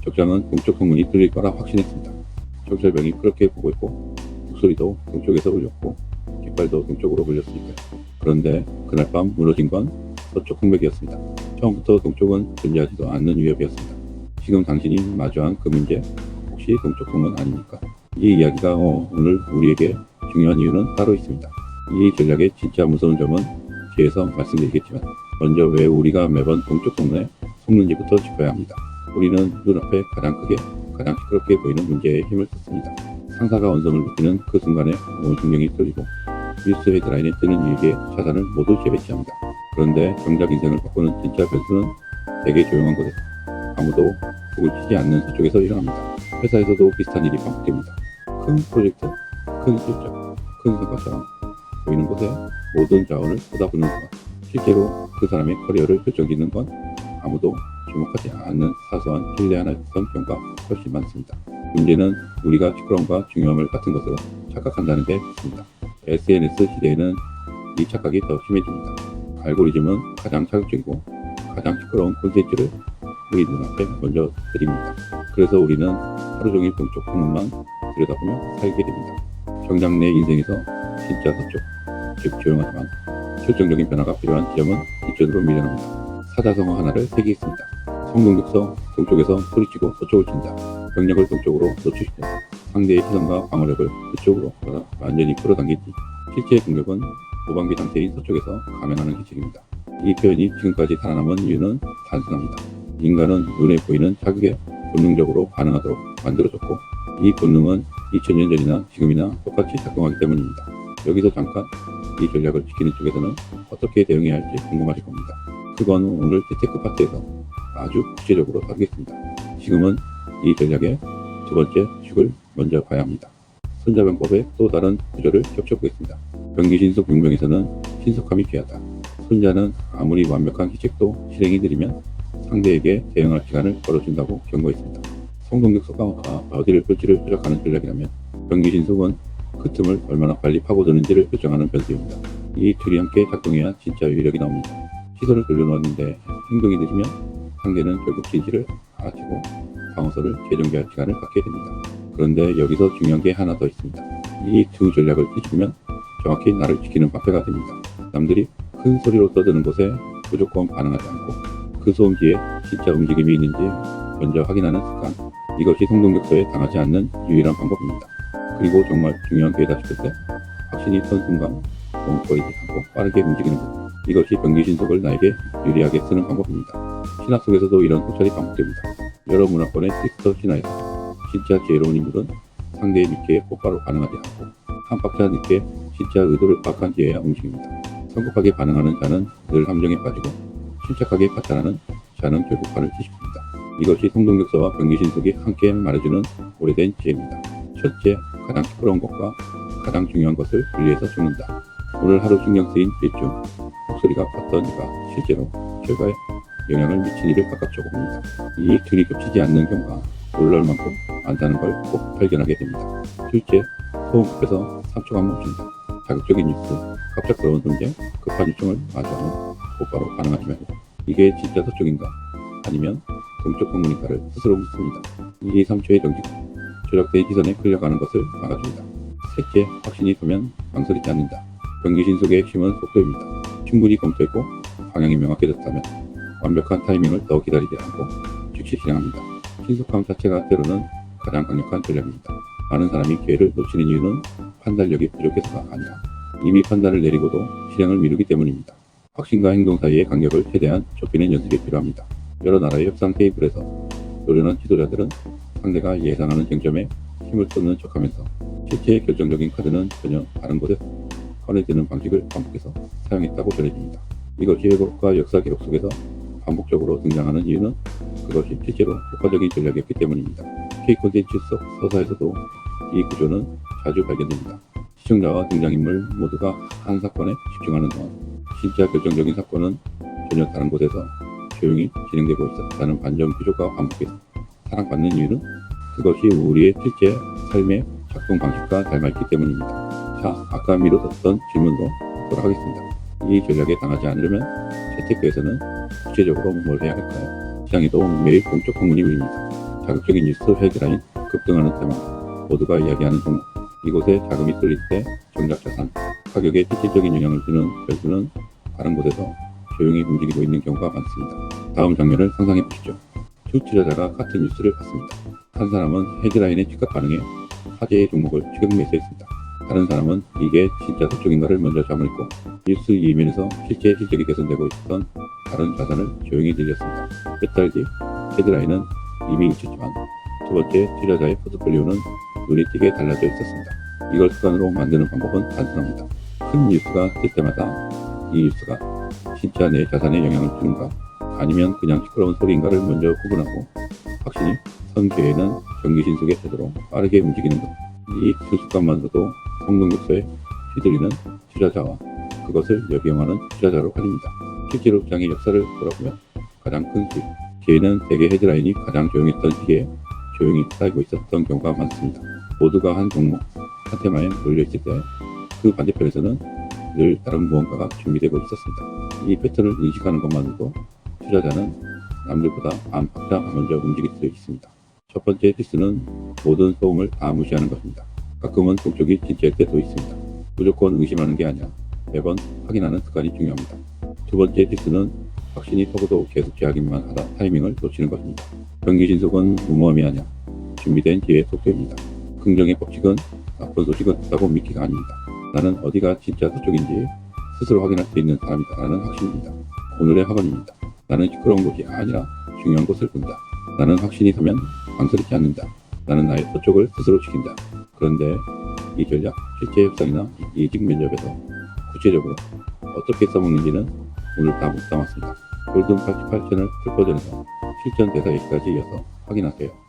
적장은 동쪽 통문이 뚫릴 거라 확신했습니다. 정철병이 그렇게 보고 있고 목소리도 동쪽에서 울렸고 깃발도 동쪽으로 물렸으니까요. 그런데 그날 밤 무너진 건 서쪽 홍맥이었습니다. 처음부터 동쪽은 존재하지도 않는 위협이었습니다. 지금 당신이 마주한 그 문제 혹시 동쪽 통문 아닙니까? 이 이야기가 오늘 우리에게 중요한 이유는 따로 있습니다. 이 전략의 진짜 무서운 점은 뒤에서 말씀드리겠지만 먼저 왜 우리가 매번 동쪽 통문에 속는지부터 짚어야 합니다. 우리는 눈앞에 가장 크게 가장 시끄럽게 보이는 문제에 힘을 썼습니다. 상사가 언성을 높이는 그 순간에 온 신경이 쏠리고 뉴스 헤드라인에 뜨는 일개의 차단을 모두 재배치합니다. 그런데 정작 인생을 바꾸는 진짜 변수는 되게 조용한 곳에서 아무도 속을 치지 않는 서쪽에서 일어납니다. 회사에서도 비슷한 일이 반복됩니다. 큰 프로젝트, 큰 실적, 큰 성과처럼 보이는 곳에 모든 자원을 쏟아붓는 동안 실제로 그 사람의 커리어를 결정짓는 건 아무도 주목하지 않는 사소한 신뢰 하나의 경우가 훨씬 많습니다. 문제는 우리가 시끄러움과 중요함을 같은 것으로 착각한다는 데 있습니다. SNS 시대에는 이 착각이 더 심해집니다. 알고리즘은 가장 자극적이고 가장 시끄러운 콘텐츠를 우리 눈앞에 먼저 드립니다. 그래서 우리는 하루 종일 동쪽 통문만 들여다보며 살게 됩니다. 정작 내 인생에서 진짜 서쪽, 즉 조용하지만 결정적인 변화가 필요한 지점은 이쪽으로 밀려납니다. 사자성어 하나를 새기겠습니다. 성동격서 동쪽에서 소리치고 서쪽을 친다. 병력을 동쪽으로 노출시켜 상대의 시선과 방어력을 그쪽으로 완전히 끌어당기지. 실제 공격은 무방비 상태인 서쪽에서 감행하는 기식입니다. 이 표현이 지금까지 살아남은 이유는 단순합니다. 인간은 눈에 보이는 자극에 본능적으로 반응하도록 만들어졌고 이 본능은 2000년 전이나 지금이나 똑같이 작동하기 때문입니다. 여기서 잠깐 이 전략을 지키는 쪽에서는 어떻게 대응해야 할지 궁금하실 겁니다. 그건 오늘 재테크 파트에서 아주 구체적으로 다루겠습니다. 지금은 이 전략의 두 번째 축을 먼저 봐야 합니다. 손자병법의 또 다른 구조를 겹쳐보겠습니다. 병기신속 용병에서는 신속함이 귀하다. 손자는 아무리 완벽한 기책도 실행이 느리면 상대에게 대응할 시간을 벌어준다고 경고했습니다. 성동격서가 어디를 끌지를 추적하는 전략이라면 병기신속은 그 틈을 얼마나 빨리 파고드는지를 결정하는 변수입니다. 이 둘이 함께 작동해야 진짜 위력이 나옵니다. 시선을 돌려놓았는데 행동이 늦으면 상대는 결국 진실을 알아채고 방어선을 재정비할 시간을 갖게 됩니다. 그런데 여기서 중요한 게 하나 더 있습니다. 이 두 전략을 뒤집으면 정확히 나를 지키는 방패가 됩니다. 남들이 큰 소리로 떠드는 곳에 무조건 반응하지 않고 그 소음 뒤에 진짜 움직임이 있는지 먼저 확인하는 습관. 이것이 성동격서에 당하지 않는 유일한 방법입니다. 그리고 정말 중요한 기회다 싶을 때 확신이 선 순간 멈춰있지 않고 빠르게 움직이는 것. 이것이 병기신속을 나에게 유리하게 쓰는 방법입니다. 신학 속에서도 이런 호철이 반복됩니다. 여러 문화권의 트위스터 신화에서 진짜 지혜로운 인물은 상대의 미끼에 곧바로 반응하지 않고 한 박자 늦게 진짜 의도를 파악한 뒤에야 움직입니다. 성급하게 반응하는 자는 늘 함정에 빠지고 침착하게 파탄하는 자는 결국 판을 뒤집습니다. 이것이 성동격서와 병기신속이 함께 말해주는 오래된 지혜입니다. 첫째, 가장 시끄러운 것과 가장 중요한 것을 분리해서 죽는다. 오늘 하루 신경 쓰인 일 중 목소리가 컸던 이가 실제로 결과에 영향을 미친 일을 각각 적어봅니다. 이 둘이 겹치지 않는 경우가 놀랄 만큼 많다는 걸 꼭 발견하게 됩니다. 둘째, 소음급에서 3초간 멈춘다. 자극적인 뉴스, 갑작스러운 논쟁, 급한 요청을 마주하면 곧바로 반응하지 말고 이게 진짜 서쪽인가 아니면 동쪽 통문인가를 스스로 묻습니다. 이 3초의 정지가 조작된 시선에 끌려가는 것을 막아줍니다. 셋째, 확신이 서면 망설이지 않는다. 병기신속의 핵심은 속도입니다. 충분히 검토했고 방향이 명확해졌다면 완벽한 타이밍을 더 기다리지 않고 즉시 실행합니다. 신속함 자체가 때로는 가장 강력한 전략입니다. 많은 사람이 기회를 놓치는 이유는 판단력이 부족해서가 아니라 이미 판단을 내리고도 실행을 미루기 때문입니다. 확신과 행동 사이의 간격을 최대한 좁히는 연습이 필요합니다. 여러 나라의 협상 테이블에서 노련한 지도자들은 상대가 예상하는 쟁점에 힘을 쏟는 척하면서 실제 결정적인 카드는 전혀 다른 곳에서 꺼내드는 방식을 반복해서 사용했다고 전해집니다. 이것이 회복과 역사 기록 속에서 반복적으로 등장하는 이유는 그것이 실제로 효과적인 전략이었기 때문입니다. K-콘텐츠 속 서사에서도 이 구조는 자주 발견됩니다. 시청자와 등장인물 모두가 한 사건에 집중하는 동안 진짜 결정적인 사건은 전혀 다른 곳에서 조용히 진행되고 있었다는 반전 구조가 반복해서 사랑받는 이유는 그것이 우리의 실제 삶의 작동 방식과 닮아있기 때문입니다. 자, 아까 미뤄뒀던 질문도 돌아가겠습니다. 이 전략에 당하지 않으려면 재테크에서는 구체적으로 뭘 해야 할까요? 시장에도 매일 동쪽 통문이 울립니다. 자극적인 뉴스 헤드라인 급등하는 테마 모두가 이야기하는 종목 이곳에 자금이 쏠릴 때 정작 자산 가격에 실질적인 영향을 주는 별수는 다른 곳에서 조용히 움직이고 있는 경우가 많습니다. 다음 장면을 상상해 보시죠. 두 투자자가 같은 뉴스를 봤습니다. 한 사람은 헤드라인에 즉각 반응해 화제의 종목을 추격 매수했습니다. 다른 사람은 이게 진짜 서쪽인가를 먼저 잠을고 뉴스 이면에서 실제 실적이 개선되고 있었던 다른 자산을 조용히 늘렸습니다. 몇 달 뒤 헤드라인은 이미 잊혔지만 두 번째 투자자의 포트폴리오는 눈에 띄게 달라져 있었습니다. 이걸 습관으로 만드는 방법은 단순합니다. 큰 뉴스가 뜰 때마다 이 뉴스가 진짜 내 자산에 영향을 주는가 아니면 그냥 시끄러운 소리인가를 먼저 구분하고 확신이 선 뒤에는 경기신속의 태도로 빠르게 움직이는 것. 이 습관만으로도 성공 요소에 휘둘리는 투자자와 그것을 역이용하는 투자자로 갈립니다. 실제로 시장의 역사를 돌아보면 가장 큰 수익, 기회는 대개 헤드라인이 가장 조용했던 시기에 조용히 쌓이고 있었던 경우가 많습니다. 모두가 한 종목, 한 테마에 몰려있을 때 그 반대편에서는 늘 다른 무언가가 준비되고 있었습니다. 이 패턴을 인식하는 것만으로도 투자자는 남들보다 안팎자 먼저 움직일 수 있습니다. 첫 번째 필수는 모든 소음을 다 무시하는 것입니다. 가끔은 동쪽이 진짜일 때도 있습니다. 무조건 의심하는 게 아니라 매번 확인하는 습관이 중요합니다. 두 번째 필수는 확신이 서고도 계속 제하기만 하다 타이밍을 놓치는 것입니다. 경기 진속은 무모함이 아니라 준비된 기회의 속도입니다. 긍정의 법칙은 나쁜 소식은 없다고 믿기가 아닙니다. 나는 어디가 진짜 서쪽인지 스스로 확인할 수 있는 사람이다라는 확신입니다. 오늘의 학원입니다. 나는 시끄러운 곳이 아니라 중요한 곳을 본다. 나는 확신이 서면 망설이지 않는다. 나는 나의 서쪽을 스스로 지킨다. 그런데 이 전략, 실제 협상이나 이직 면접에서 구체적으로 어떻게 써먹는지는 오늘 다 못 담았습니다. 골든 88 채널 풀버전에서 실전 대사 얘기까지 이어서 확인하세요.